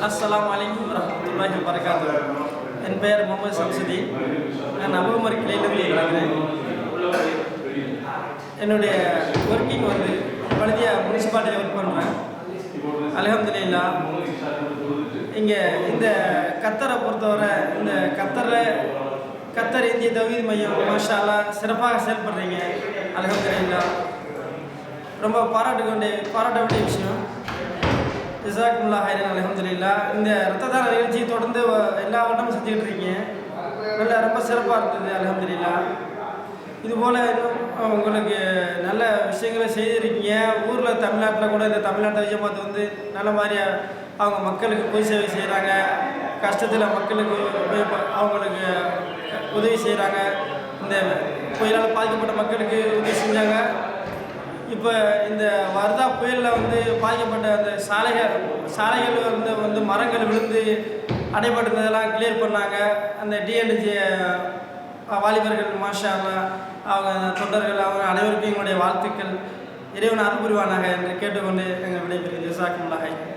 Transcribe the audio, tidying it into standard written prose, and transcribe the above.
அஸ்ஸலாமு அலைக்கும் வரஹ்மத்துல்லாஹி வபரகாத்துஹு. என் பெயர் முகமது சம்சுதி. நான் அபுமர் கிளையிலிருந்து இருக்கிறேன். என்னுடைய ஒர்க்கிங் வந்து பழுதியா முனிசிபாலிட்டியில் ஒர்க் பண்ணுறேன். அல்ஹம்துலில்லாஹ். இங்கே இந்த கத்தரை பொறுத்தவரை இந்த கத்தர் இந்திய தௌஹீத் மையம் மாஷா அல்லாஹ் சிறப்பாக செயல்படுறீங்க. அல்ஹம்துலில்லாஹ். ரொம்ப பாராட்ட வேண்டிய விஷயம். ஜஸாக்குமுல்லாஹ் ஹைரன். அல்ஹம்துலில்லாஹ். இந்த ரத்த தான நிகழ்ச்சி தொடர்ந்து எல்லா வட்டமும் செஞ்சுக்கிட்டு இருக்கீங்க. நல்லா ரொம்ப சிறப்பாக இருந்தது. அல்ஹம்துலில்லாஹ். இதுபோல் இன்னும் உங்களுக்கு நல்ல விஷயங்களை செய்திருக்கீங்க. ஊரில் தமிழ்நாட்டில் கூட இந்த தமிழ்நாட்டை விஜயமாத்து வந்து நல்ல மாதிரியாக அவங்க மக்களுக்கு பொய் சேவை செய்கிறாங்க. கஷ்டத்தில் மக்களுக்கு அவங்களுக்கு உதவி செய்கிறாங்க. இந்த புயலால் பாதிக்கப்பட்ட மக்களுக்கு உதவி செஞ்சாங்க. இப்போ இந்த வர்தா புயலில் வந்து பாதிக்கப்பட்ட அந்த சாலைகள் வந்து மரங்கள் விழுந்து அடைபட்டிருந்ததெல்லாம் கிளியர் பண்ணாங்க. அந்த டிஎன்ஜி வாலிபர்கள் மாஷா அல்லாஹ், அவங்க தொண்டர்கள், அவங்க அனைவருக்கும் எங்களுடைய வாழ்த்துக்கள். இறைவன் அருள் புரிவானாக என்று கேட்டுக்கொண்டு எங்கள் விடைபெறுகிறேன். ஜஸாக்குமுல்லாஹ் ஹைரன்.